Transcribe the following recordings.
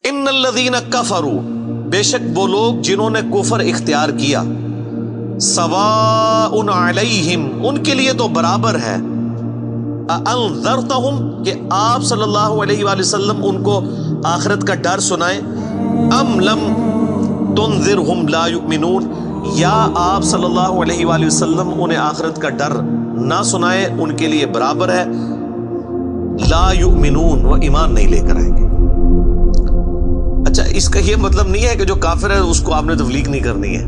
ان الذین کفروا، بے شک وہ لوگ جنہوں نے کفر اختیار کیا، سواء علیہم، ان کے لیے تو برابر ہے، انذرتہم، کہ آپ صلی اللہ علیہ وآلہ وسلم ان کو آخرت کا ڈر سنائیں، ام لم تنذرہم لا یؤمنون، یا آپ صلی اللہ علیہ وآلہ وسلم انہیں آخرت کا ڈر نہ سنائیں، ان کے لیے برابر ہے، لا یؤمنون، وہ ایمان نہیں لے کر آئیں گے۔ اچھا، اس کا یہ مطلب نہیں ہے کہ جو کافر ہے اس کو آپ نے تبلیغ نہیں کرنی ہے۔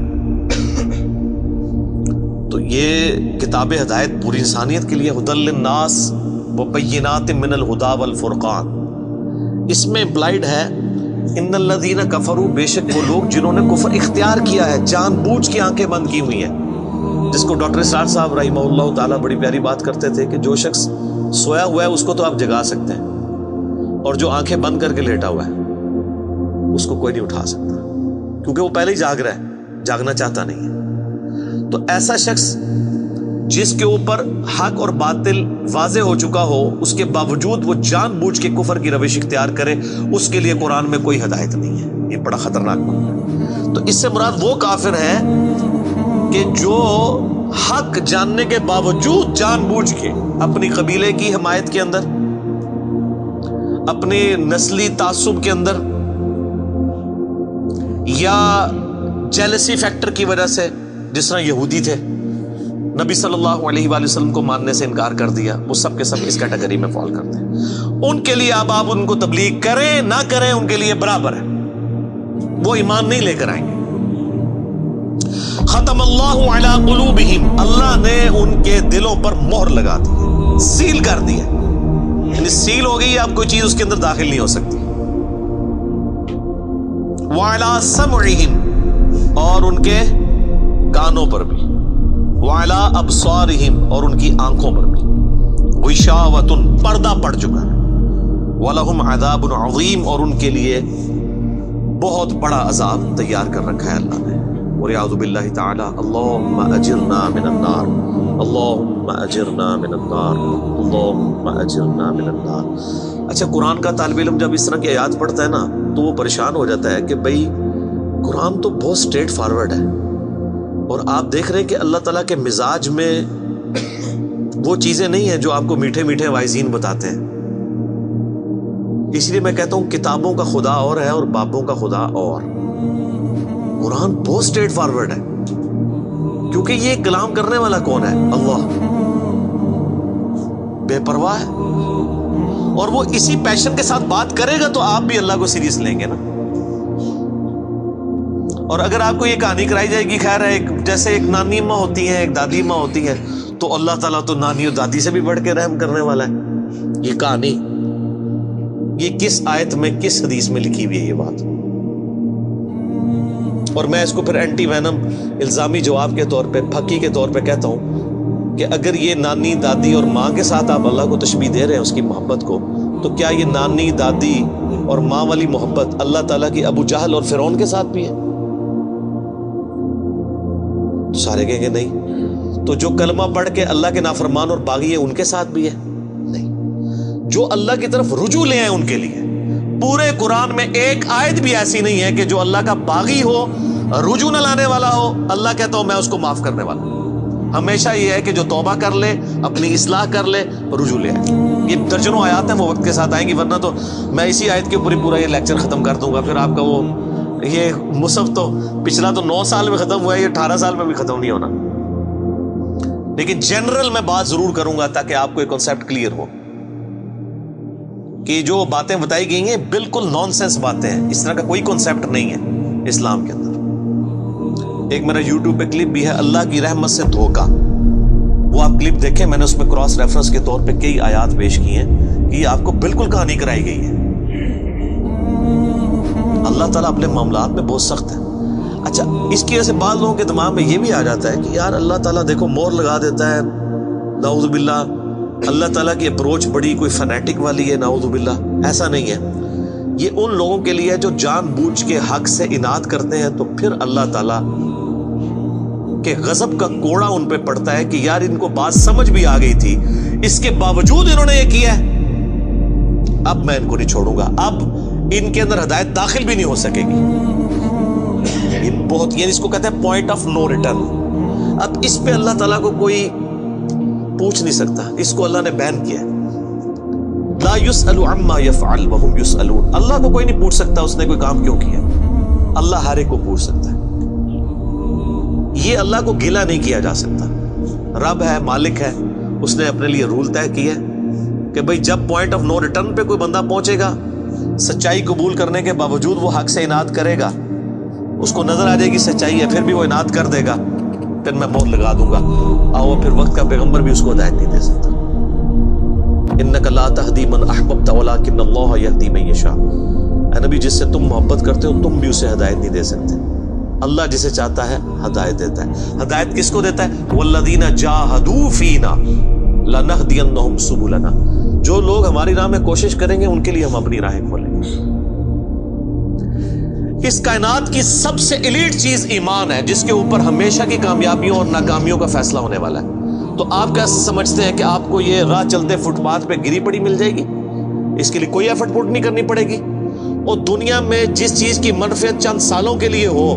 تو یہ کتاب ہدایت پوری انسانیت کے لیے، ہدی للناس وبینات من الہدی والفرقان، اس میں امپلائڈ ہے ان الذین کفروا، بے شک وہ لوگ جنہوں نے کفر اختیار کیا ہے، جان بوجھ کے آنکھیں بند کی ہوئی ہیں، جس کو ڈاکٹر اسرار صاحب رحمہ اللہ تعالیٰ بڑی پیاری بات کرتے تھے کہ جو شخص سویا ہوا ہے اس کو تو آپ جگا سکتے ہیں، اور جو آنکھیں بند کر کے لیٹا ہوا ہے اس کو کوئی نہیں اٹھا سکتا، کیونکہ وہ پہلے ہی جاگ رہا ہے، جاگنا چاہتا نہیں ہے۔ تو ایسا شخص جس کے اوپر حق اور باطل واضح ہو چکا ہو، اس کے باوجود وہ جان بوجھ کے کفر کی روش اختیار کرے، اس کے لیے قرآن میں کوئی ہدایت نہیں ہے۔ یہ بڑا خطرناک معاملہ ہے۔ تو اس سے مراد وہ کافر ہے کہ جو حق جاننے کے باوجود جان بوجھ کے اپنی قبیلے کی حمایت کے اندر، اپنے نسلی تعصب کے اندر، یا جیلسی فیکٹر کی وجہ سے، جس طرح یہودی تھے، نبی صلی اللہ علیہ وآلہ وسلم کو ماننے سے انکار کر دیا، وہ سب کے سب اس کیٹیگری میں فال کرتے ہیں۔ ان کے لیے اب آپ ان کو تبلیغ کریں نہ کریں، ان کے لیے برابر ہے، وہ ایمان نہیں لے کر آئیں گے۔ ختم اللہ علی قلوبہم، اللہ نے ان کے دلوں پر مہر لگا دی، سیل کر دی ہے، یعنی سیل ہو گئی، اب کوئی چیز اس کے اندر داخل نہیں ہو سکتی۔ وعلی سمعہم، اور ان کے کانوں پر بھی، وعلی ابصارہم، اور ان کی آنکھوں پر بھی، غشاوۃ، پردہ پڑ چکا ہے، وَلَهُمْ عَذَابٌ عَظِيمٌ، اور ان کے لیے بہت بڑا عذاب تیار کر رکھا ہے اللہ نے۔ وَلِعَوْذُ بِاللَّهِ تَعَالَى اللَّهُمَّ أَجِرْنَا مِنَ النَّارِ، اللَّهُمَّ أَجِرْنَا مِنَ النَّارِ، اللَّهُمَّ أَجِرْنَا مِنَ النَّارِ۔ اچھا، قرآن کا طالب علم جب اس طرح کی آیات پڑھتا ہے نا تو وہ پریشان ہو جاتا ہے کہ بھئی قرآن تو بہت اسٹریٹ فارورڈ ہے، اور آپ دیکھ رہے ہیں کہ اللہ تعالیٰ کے مزاج میں وہ چیزیں نہیں ہیں جو آپ کو میٹھے میٹھے وائزین بتاتے ہیں۔ اس لیے میں کہتا ہوں کتابوں کا خدا اور ہے اور بابوں کا خدا اور۔ قرآن بہت اسٹریٹ فارورڈ ہے، کیونکہ یہ کلام کرنے والا کون ہے؟ اللہ، بے پرواہ ہے، اور وہ اسی پیشن کے ساتھ بات کرے گا تو آپ بھی اللہ کو سیریس لیں گے نا۔ اور اگر آپ کو یہ کہانی کرائی جائے گی، خیر ہے، جیسے ایک نانی ماں ہوتی ہے، ایک دادی ماں ہوتی ہے، تو اللہ تعالیٰ تو نانی اور دادی سے بھی بڑھ کے رحم کرنے والا ہے۔ یہ کہانی، یہ کس آیت میں، کس حدیث میں لکھی ہوئی ہے یہ بات؟ اور میں اس کو پھر اینٹی وینم الزامی جواب کے طور پہ، پھکی کے طور پہ کہتا ہوں کہ اگر یہ نانی دادی اور ماں کے ساتھ آپ اللہ کو تشبیہ دے رہے ہیں اس کی محبت کو، تو کیا یہ نانی دادی اور ماں والی محبت اللہ تعالیٰ کی ابو جہل اور فرعون کے ساتھ بھی ہے؟ تو سارے کہیں گے نہیں۔ تو جو کلمہ پڑھ کے اللہ کے نافرمان اور باغی ہیں ان کے ساتھ بھی ہے؟ نہیں۔ جو اللہ کی طرف رجوع لے آئے ان کے لیے، پورے قرآن میں ایک آیت بھی ایسی نہیں ہے کہ جو اللہ کا باغی ہو، رجوع نہ لانے والا ہو، اللہ کہتا ہوں میں اس کو معاف کرنے والا ہوں۔ ہمیشہ یہ ہے کہ جو توبہ کر لے، اپنی اصلاح کر لے، رجوع لے آئے۔ یہ درجنوں آیات ہیں، وہ وقت کے ساتھ آئیں گی، ورنہ تو میں اسی آیت کے پورا یہ لیکچر ختم کر دوں گا، پھر آپ کا وہ یہ مصحف تو پچھلا تو 9 سال میں ختم ہوا ہے، یہ 18 سال میں بھی ختم نہیں ہونا۔ لیکن جنرل میں بات ضرور کروں گا تاکہ آپ کو ایک کنسیپٹ کلیئر ہو کہ جو باتیں بتائی گئی ہیں بالکل نان سینس باتیں ہیں، اس طرح کا کوئی کنسیپٹ نہیں ہے اسلام کے اندر۔ ایک میرا یوٹیوب پہ کلپ بھی ہے، اللہ کی رحمت سے دھوکہ، وہ آپ کلپ دیکھیں، میں نے اس میں کراس ریفرنس کے طور پہ کئی آیات پیش کی ہیں کہ یہ آپ کو بالکل کہانی کرائی گئی ہے۔ اللہ تعالیٰ اپنے معاملات میں بہت سخت ہے۔ اچھا، اس کی وجہ سے بعض لوگوں کے دماغ میں یہ بھی آ جاتا ہے کہ یار اللہ تعالیٰ دیکھو مور لگا دیتا ہے، نعوذ باللہ اللہ تعالیٰ کی اپروچ بڑی کوئی فنیٹک والی ہے، نعوذ باللہ۔ ایسا نہیں ہے، یہ ان لوگوں کے لیے جو جان بوجھ کے حق سے اناد کرتے ہیں، تو پھر اللہ تعالیٰ کے غضب کا کوڑا ان پہ پڑتا ہے کہ یار ان کو بات سمجھ بھی آ گئی تھی، اس کے باوجود انہوں نے یہ کیا ہے، اب میں ان کو نہیں چھوڑوں گا، اب ان کے اندر ہدایت داخل بھی نہیں ہو سکے گی. یہ بہت، یعنی اس کو کہتے ہیں پوائنٹ آف نو ریٹرن. اب اس پہ اللہ تعالیٰ کو کوئی پوچھ نہیں سکتا، اس کو اللہ نے بین کیا. لا يسأل عما يفعل وهم يسألون. اللہ کو کوئی نہیں پوچھ سکتا اس نے کوئی کام کیوں کیا. اللہ ہر ایک کو پوچھ سکتا ہے. یہ اللہ کو گلہ نہیں کیا جا سکتا. رب ہے، مالک ہے، اس نے اپنے لیے رول طے کیا کہ بھئی جب پوائنٹ آف نو ریٹرن پہ کوئی بندہ پہنچے گا، سچائی قبول کرنے کے باوجود وہ حق سے اناد کرے گا، اس کو نظر آ جائے گی سچائی ہے، پھر بھی وہ اناد کر دے گا، پھر میں مہر لگا دوں گا. اور پھر وقت کا پیغمبر بھی اس کو ہدایت نہیں دے سکتا. انک لا تہدی من احببت ولکن اللہ یہدی من یشاء. اے نبی، جس سے تم محبت کرتے ہو تم بھی اسے ہدایت نہیں دے سکتے. اللہ جسے چاہتا ہے ہدایت دیتا ہے. ہدایت کس کو دیتا ہے؟ والذین جاہدوا فینا لنہدینہم سبلنا. جو لوگ ہماری راہ میں کوشش کریں گے ان کے لیے ہم اپنی راہیں کھولیں گے. اس کائنات کی سب سے ایلیٹ چیز ایمان ہے، جس کے اوپر ہمیشہ کی کامیابیوں اور ناکامیوں کا فیصلہ ہونے والا ہے. تو آپ کیا سمجھتے ہیں کہ آپ کو یہ راہ چلتے فٹ پاتھ پہ گری پڑی مل جائے گی؟ اس کے لیے کوئی ایفرٹ پٹ نہیں کرنی پڑے گی. اور دنیا میں جس چیز کی منفعت چند سالوں کے لیے ہو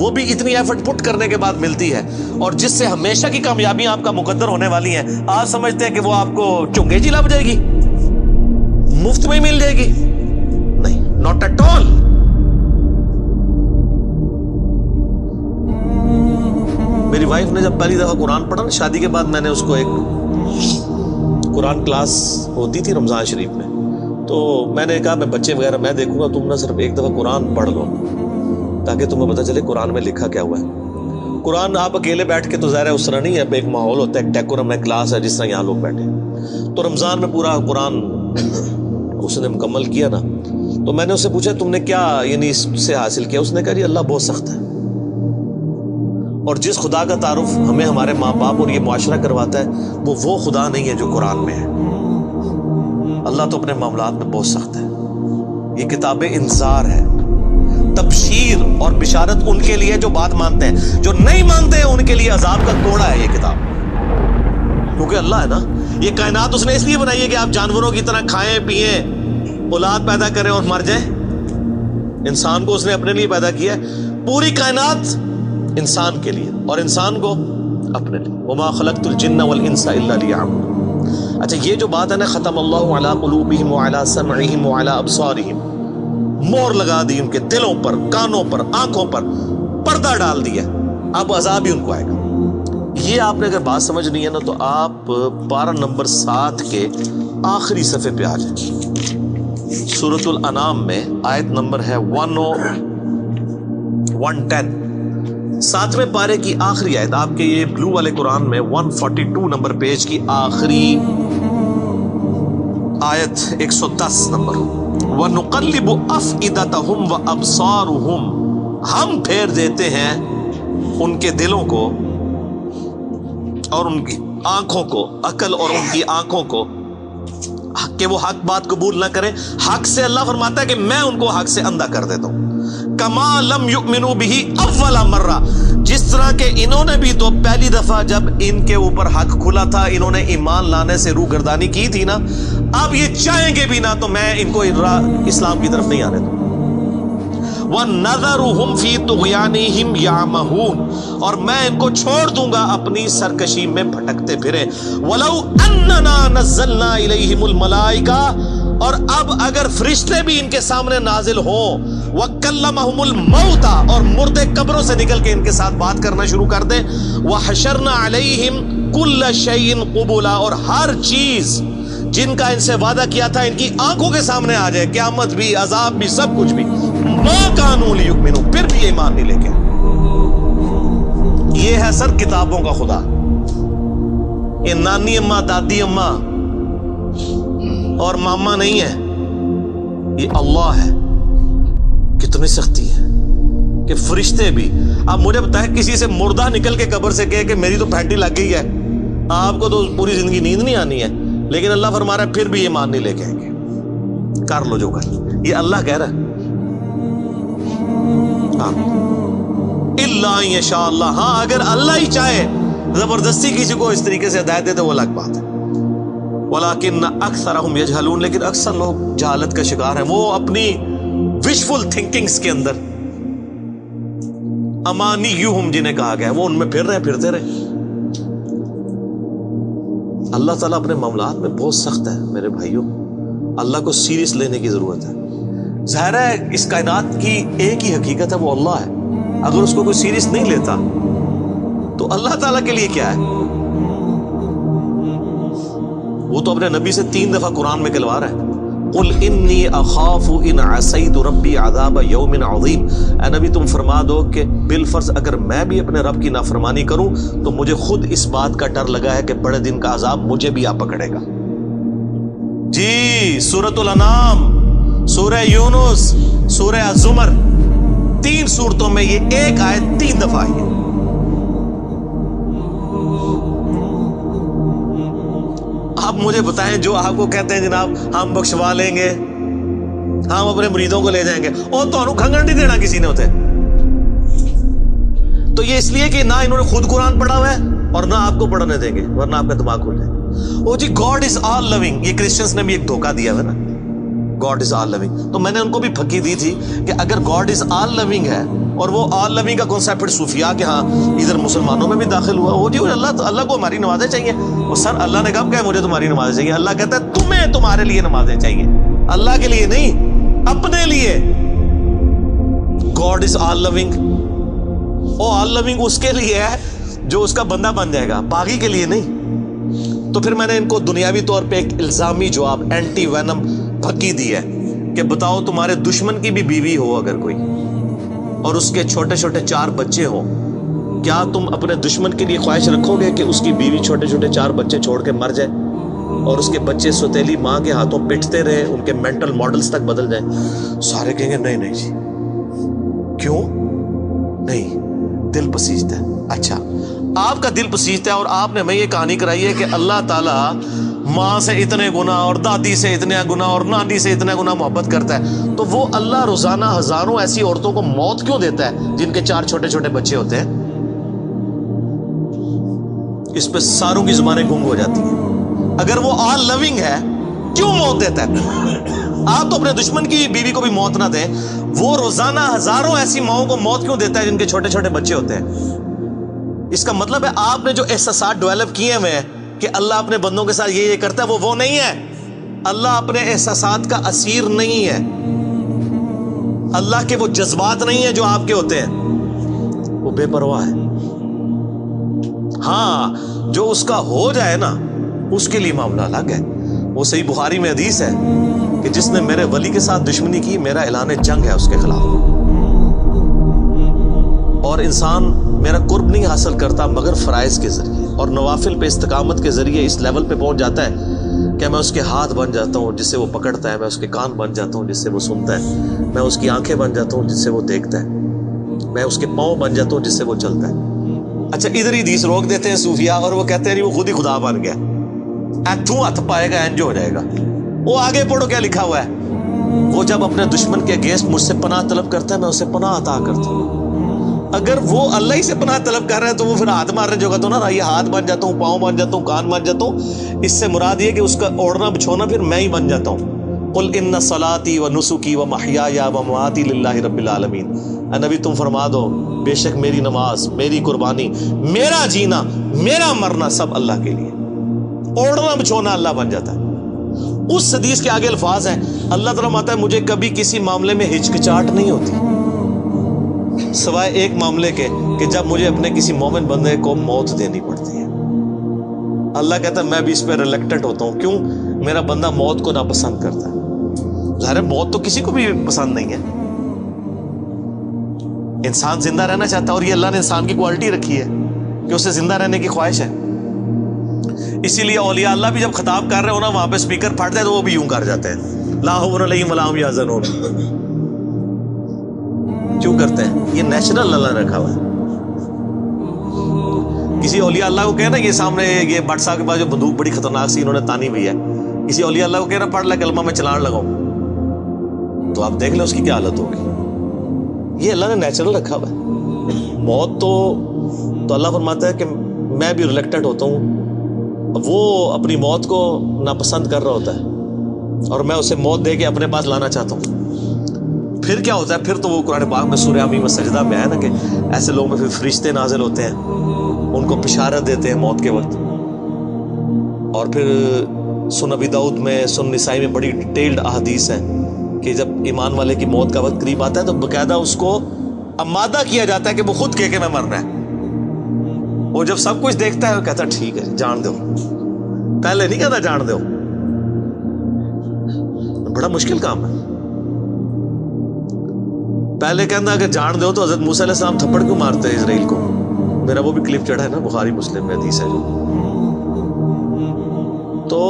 وہ بھی اتنی ایفرٹ پٹ کرنے کے بعد ملتی ہے. اور جس سے ہمیشہ کی کامیابیاں آپ کا مقدر ہونے والی ہیں، آپ سمجھتے ہیں کہ وہ آپ کو چنگے جی لگ جائے گی، مفت میں ہی مل جائے گی؟ نہیں، ناٹ ایٹ آل. میری وائف نے جب پہلی دفعہ قرآن پڑھا نا شادی کے بعد، میں نے اس کو ایک قرآن کلاس ہوتی تھی رمضان شریف میں، تو میں نے کہا میں بچے وغیرہ میں دیکھوں گا، تم نہ صرف ایک دفعہ قرآن پڑھ لو تاکہ تمہیں پتہ چلے قرآن میں لکھا کیا ہوا ہے. قرآن آپ اکیلے بیٹھ کے تو ظاہر ہے اس طرح نہیں ہے، ایک ماحول ہوتا ہے، ایک ڈیکورم ہے، کلاس ہے، جس طرح یہاں لوگ بیٹھے. تو رمضان میں پورا قرآن اس نے مکمل کیا نا، تو میں نے اس سے پوچھا تم نے کیا یعنی اس سے حاصل کیا؟ اس نے کہا جی اللہ بہت سخت ہے، اور جس خدا کا تعارف ہمیں ہمارے ماں باپ اور یہ معاشرہ کرواتا ہے وہ خدا نہیں ہے جو قرآن میں ہے. اللہ تو اپنے معاملات میں بہت سخت ہے. یہ کتاب انذار ہے، تبشیر اور بشارت ان کے لیے جو بات مانتے ہیں. جو نہیں مانتے ہیں ان کے لیے عذاب کا کوڑا ہے یہ کتاب. کیونکہ اللہ ہے نا، یہ کائنات اس نے اس لیے بنائی ہے کہ آپ جانوروں کی طرح کھائیں پیئیں، اولاد پیدا کریں اور مر جائیں. انسان کو اس نے اپنے لیے پیدا کیا ہے. پوری کائنات انسان کے لیے اور انسان کو اپنے لیے. وما خلقت الجن والانس الا لیعبدون. اچھا، یہ جو بات ہے نا، ختم اللہ علی قلوبہم وعلی سمعہم وعلی ابصارہم، مہر لگا دی ان کے دلوں پر، کانوں پر، آنکھوں پر، پردہ ڈال دیا، اب عذاب ہی ان کو آئے گا. یہ آپ نے اگر بات سمجھنی ہے نا تو آپ پارہ نمبر 7 کے آخری صفحے پہ آ جائیں. سورۃ الانعام میں آیت نمبر ہے 110، 7ویں پارے کی آخری آیت. آپ کے یہ بلو والے قرآن میں 142 نمبر پیج کی آخری آیت 110 نمبر. وَنُقَلِّبُ أَفْئِدَتَهُمْ وَأَبْصَارُهُمْ، ہم پھیر دیتے ہیں ان کے دلوں کو اور ان کی آنکھوں کو، عقل اور ان کی آنکھوں کو، کہ وہ حق بات قبول نہ کریں. حق سے اللہ فرماتا ہے کہ میں ان کو حق سے اندھا کر دیتا ہوں. کما لم یؤمنوا بہ اول مرہ، جس طرح کہ انہوں نے بھی تو پہلی دفعہ جب ان کے اوپر حق کھلا تھا انہوں نے ایمان لانے سے روگردانی کی تھی نا، اب یہ چاہیں گے بھی نہ تو میں ان کو اسلام کی طرف نہیں آنے دوں. وَنَذَرُهُمْ فِي طُغْيَانِهِمْ يَعْمَهُونَ، اور میں ان کو چھوڑ دوں گا اپنی سرکشی میں بھٹکتے پھرے. وَلَوْ أَنَّنَا نَزَّلْنَا إِلَيْهِمُ الْمَلَائِكَةَ، اور اب اگر فرشتے بھی ان کے سامنے نازل ہوں، وَكَلَّمَهُمُ الْمَوْتَى، اور مردے قبروں سے نکل کے ان کے ساتھ بات کرنا شروع کر دیں. وَحَشَرْنَا عَلَيْهِمْ كُلَّ شَيْءٍ قُبُلًا، اور ہر چیز جن کا ان سے وعدہ کیا تھا ان کی آنکھوں کے سامنے آ جائے، قیامت بھی، عذاب بھی، سب کچھ بھی. مَا كَانُوا لِيُؤْمِنُوا، پھر بھی ایمان نہیں لے کے. یہ ہے سر کتابوں کا خدا. یہ نانی اماں، دادی اماں اور ماما نہیں ہے، یہ اللہ ہے. کتنی سختی ہے کہ فرشتے بھی. اب مجھے بتائیں کسی سے مردہ نکل کے قبر سے کہے کہ میری تو پھینٹی لگ گئی ہے، آپ کو تو پوری زندگی نیند نہیں آنی ہے، لیکن اللہ فرما رہا ہے پھر بھی ایمان نہیں لے کے آئیں گے. کر لو جو کر. یہ اللہ کہہ رہا ہے. الا ان یشاء اللہ، ہاں اگر اللہ ہی چاہے زبردستی کسی کو اس طریقے سے ہدایت دے تو وہ الگ بات ہے. ولیکن اکثرهم یجہلون، لیکن اکثر لوگ جہالت کا شکار ہیں. وہ اپنی وشفل تھنکنگز کے اندر، امانیہم جنہیں کہا گیا ہے، وہ ان میں پھر رہے، پھرتے رہے۔ اللہ تعالیٰ اپنے معاملات میں بہت سخت ہے میرے بھائیوں، اللہ کو سیریس لینے کی ضرورت ہے۔ ظاہر ہے اس کائنات کی ایک ہی حقیقت ہے، وہ اللہ ہے، اگر اس کو کوئی سیریس نہیں لیتا تو اللہ تعالیٰ کے لیے کیا ہے؟ وہ تو اپنے نبی سے 3 دفعہ قرآن میں کہلوا رہا ہے، قل انی اخاف ان عصیت ربی عذاب یوم عظیم، اے نبی تم فرما دو کہ بالفرض اگر میں بھی اپنے رب کی نافرمانی کروں تو مجھے خود اس بات کا ڈر لگا ہے کہ بڑے دن کا عذاب مجھے بھی آ پکڑے گا۔ جی سورۃ الانعام، سورہ یونس، سورہ الزمر، 3 سورتوں میں یہ ایک آیت 3 دفعہ آئی ہے۔ آپ مجھے بتائیں، جو آپ کو کہتے ہیں جناب ہم بخشوا لیں گے، ہم اپنے مریدوں کو لے جائیں گے، اور تو انہوں کھنگن نہیں دینا کسی نے ہوتے، تو یہ اس لیے کہ نہ انہوں نے خود قرآن پڑھا ہوا ہے اور نہ آپ کو پڑھنے دیں گے، ورنہ آپ کا دماغ کھل جائے گا۔ او جی گاڈ از آل لونگ، یہ کرسچنس نے بھی ایک دھوکہ دیا ہے نا، گاڈ از آل لونگ، تو میں نے ان کو بھی پھکی دی تھی کہ اگر گاڈ از آل لونگ ہے اور وہ آل لونگ کا کنسیپٹ صوفیاء کے ہاں ادھر مسلمانوں میں بھی داخل ہوا، وہ جی اللہ کو ہماری نمازیں چاہیے، وہ سر اللہ نے کب کہا مجھے تمہاری نمازیں چاہیے؟ اللہ کہتا ہے تمہیں تمہارے لیے نمازیں چاہیے، اللہ کے لیے نہیں، اپنے لیے۔ گاڈ از آل لونگ، او آل لونگ اس کے لیے ہے جو اس کا بندہ بن جائے گا، باقی کے لیے نہیں۔ تو پھر میں نے ان کو دنیاوی طور پہ ایک الزامی جواب، اینٹی وینم پھکی دی ہے کہ بتاؤ تمہارے دشمن کی بھی بیوی ہو اگر کوئی اور اس کے چھوٹے چھوٹے 4 بچے ہوں، کیا تم اپنے دشمن کے لیے خواہش رکھو گے کہ اس کی بیوی چھوٹے چھوٹے 4 بچے چھوڑ کے مر جائے اور اس کے بچے سوتیلی ماں کے ہاتھوں پٹتے رہے، ان کے مینٹل ماڈلز تک بدل جائیں؟ سارے کہیں گے نہیں جی، کیوں نہیں؟ دل پسیجتا ہے۔ اچھا آپ کا دل پسیجتا ہے اور آپ نے میں یہ کہانی کرائی ہے کہ اللہ تعالیٰ ماں سے اتنے گنا اور دادی سے اتنے گنا اور نانی سے اتنے گنا محبت کرتا ہے، تو وہ اللہ روزانہ ہزاروں ایسی عورتوں کو موت کیوں دیتا ہے جن کے 4 چھوٹے چھوٹے بچے ہوتے ہیں؟ اس پہ ساروں کی زبانیں گنگ ہو جاتی ہیں۔ اگر وہ آل لونگ ہے کیوں موت دیتا ہے؟ آپ تو اپنے دشمن کی بیوی کو بھی موت نہ دیں، وہ روزانہ ہزاروں ایسی ماؤں کو موت کیوں دیتا ہے جن کے چھوٹے چھوٹے بچے ہوتے ہیں؟ اس کا مطلب ہے آپ نے جو احساسات ڈیولپ کیے ہوئے ہیں کہ اللہ اپنے بندوں کے ساتھ یہ کرتا ہے، وہ نہیں ہے۔ اللہ اپنے احساسات کا اسیر نہیں ہے، اللہ کے وہ جذبات نہیں ہیں جو آپ کے ہوتے ہیں، وہ بے پرواہ ہے۔ ہاں جو اس کا ہو جائے نا اس کے لیے معاملہ الگ ہے۔ وہ صحیح بخاری میں حدیث ہے کہ جس نے میرے ولی کے ساتھ دشمنی کی میرا اعلان جنگ ہے اس کے خلاف، اور انسان میرا قرب نہیں حاصل کرتا مگر فرائض کے ذریعے اور نوافل پہ استقامت کے ذریعے اس لیول پہ پہنچ جاتا ہے کہ میں اس کے ہاتھ بن جاتا ہوں جس سے وہ پکڑتا ہے، میں اس کے کان بن جاتا ہوں جس سے وہ سنتا ہے، میں اس کی آنکھیں بن جاتا ہوں جس سے وہ دیکھتا ہے، میں اس کے پاؤں بن جاتا ہوں جس سے وہ چلتا ہے۔ اچھا ادھر ہی حدیث روک دیتے ہیں صوفیاء اور وہ کہتے ہیں وہ خود ہی خدا بن گیا، ایتھوں ہاتھ پائے گا انج ہو جائے گا۔ وہ آگے پڑھو کیا لکھا ہوا ہے، وہ جب اپنے دشمن کے اگینسٹ مجھ سے پناہ طلب کرتا ہے میں اسے پناہ عطا کرتا ہوں۔ اگر وہ اللہ ہی سے پناہ طلب کر رہا ہے تو وہ پھر ہاتھ مارنے جو تو نا یہ ہاتھ بن جاتا ہوں، پاؤں بن جاتا ہوں، کان بن جاتا ہوں، اس سے مراد یہ کہ اس کا اوڑھنا بچھونا پھر میں ہی بن جاتا ہوں۔ قل ان صلاتی و نسکی و محیایا و مماتی للہ رب العالمین، اے نبی تم فرما دو بے شک میری نماز، میری قربانی، میرا جینا، میرا مرنا سب اللہ کے لیے۔ اوڑھنا بچھونا اللہ بن جاتا ہے۔ اس حدیث کے آگے الفاظ ہیں، اللہ تعالیٰ فرماتا ہے مجھے کبھی کسی معاملے میں ہچکچاہٹ نہیں ہوتی سوائے ایک معاملے کے کہ جب مجھے اپنے کسی مومن بندے کو موت دینی پڑتی ہے۔ اللہ کہتا ہے میں بھی اس پہ ریلیکٹڈ ہوتا ہوں، کیوں؟ میرا بندہ موت کو ناپسند کرتا ہے۔ ظاہر موت تو کسی کو بھی پسند نہیں ہے، انسان زندہ رہنا چاہتا ہے اور یہ اللہ نے انسان کی کوالٹی رکھی ہے کہ اسے زندہ رہنے کی خواہش ہے۔ اسی لیے اولیاء اللہ بھی جب خطاب کر رہے ہو نا وہاں پہ اسپیکر پھٹتا ہے تو وہ بھی یوں کر جاتے ہیں، لا حول علیہم ولا ہم یحزنون۔ کیوں کرتے ہیں؟ یہ نیچرل اللہ نے رکھا ہوا ہے۔ کسی اولیاء اللہ کو کہنا یہ سامنے یہ بٹ صاحب کے پاس جو بندوق بڑی خطرناک سی انہوں نے تانی ہوئی ہے، کسی اولیاء اللہ کو کہنا پڑھ لے کلمہ میں چلان لگاؤ، تو آپ دیکھ لیں اس کی کیا حالت ہوگی۔ یہ اللہ نے نیچرل رکھا ہوا ہے۔ موت تو اللہ فرماتا ہے کہ میں بھی ریلیکٹڈ ہوتا ہوں، وہ اپنی موت کو ناپسند کر رہا ہوتا ہے اور میں اسے موت دے کے اپنے پاس لانا چاہتا ہوں۔ پھر کیا ہوتا ہے؟ پھر تو وہ قرآن پاک میں سورہ حمیم سجدہ میں ہے نا کہ ایسے لوگوں میں پھر فرشتے نازل ہوتے ہیں، ان کو بشارت دیتے ہیں موت کے وقت. اور پھر سنن ابی داؤد میں، سنن نسائی میں بڑی ڈیٹیلڈ احادیث ہیں کہ جب ایمان والے کی موت کا وقت قریب آتا ہے تو باقاعدہ اس کو آمادہ کیا جاتا ہے کہ وہ خود کہے کہ میں مرنا ہے. وہ جب سب کچھ دیکھتا ہے وہ کہتا ہے ٹھیک ہے جان دو، پہلے نہیں کہتا جان دو. بڑا مشکل کام ہے. پہلے کہنا کہ جان دو تو حضرت موسیٰ علیہ السلام تھپڑ کیوں مارتے ہیں اسرائیل کو؟ میرا وہ بھی کلپ چڑھا ہے نا، بخاری مسلم میں حدیث ہے جو. تو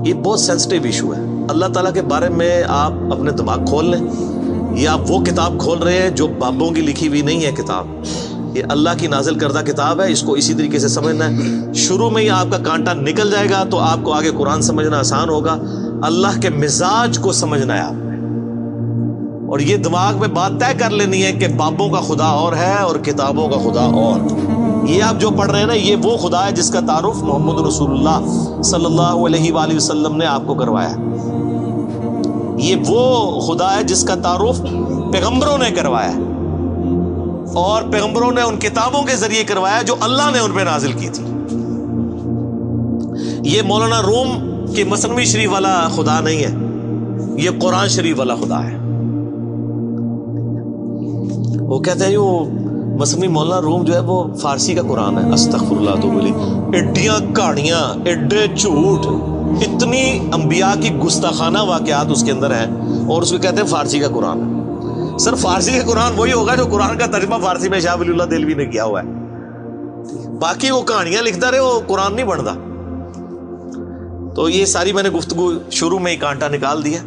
یہ بہت سینسٹیو ایشو ہے. اللہ تعالیٰ کے بارے میں آپ اپنے دماغ کھول لیں، یا آپ وہ کتاب کھول رہے ہیں جو بابوں کی لکھی ہوئی نہیں ہے کتاب، یہ اللہ کی نازل کردہ کتاب ہے. اس کو اسی طریقے سے سمجھنا ہے. شروع میں ہی آپ کا کانٹا نکل جائے گا تو آپ کو آگے قرآن سمجھنا آسان ہوگا. اللہ کے مزاج کو سمجھنا ہے آپ نے، اور یہ دماغ میں بات طے کر لینی ہے کہ بابوں کا خدا اور ہے اور کتابوں کا خدا اور. یہ آپ جو پڑھ رہے ہیں نا، یہ وہ خدا ہے جس کا تعارف محمد رسول اللہ صلی اللہ علیہ وآلہ وسلم نے آپ کو کروایا. یہ وہ خدا ہے جس کا تعارف پیغمبروں نے کروایا، اور پیغمبروں نے ان کتابوں کے ذریعے کروایا جو اللہ نے ان پہ نازل کی تھی. یہ مولانا روم کے مثنوی شریف والا خدا نہیں ہے، یہ قرآن شریف والا خدا ہے. وہ کہتے ہیں وہ مثنوی مولانا روم جو ہے وہ فارسی کا قرآن ہے. استغفر اللہ تو بولی ایڈیاں کہانیاں، ایڈے جھوٹ، اتنی انبیاء کی گستاخانہ واقعات اس کے اندر ہیں، اور اس کو کہتے ہیں فارسی کا قرآن ہے. سر فارسی کا قرآن وہی ہوگا جو قرآن کا ترجمہ فارسی میں شاہ ولی اللہ دہلوی نے کیا ہوا ہے. باقی وہ کہانیاں لکھتا رہے، وہ قرآن نہیں بنتا. تو یہ ساری میں نے گفتگو شروع میں ہی کانٹا نکال دیا.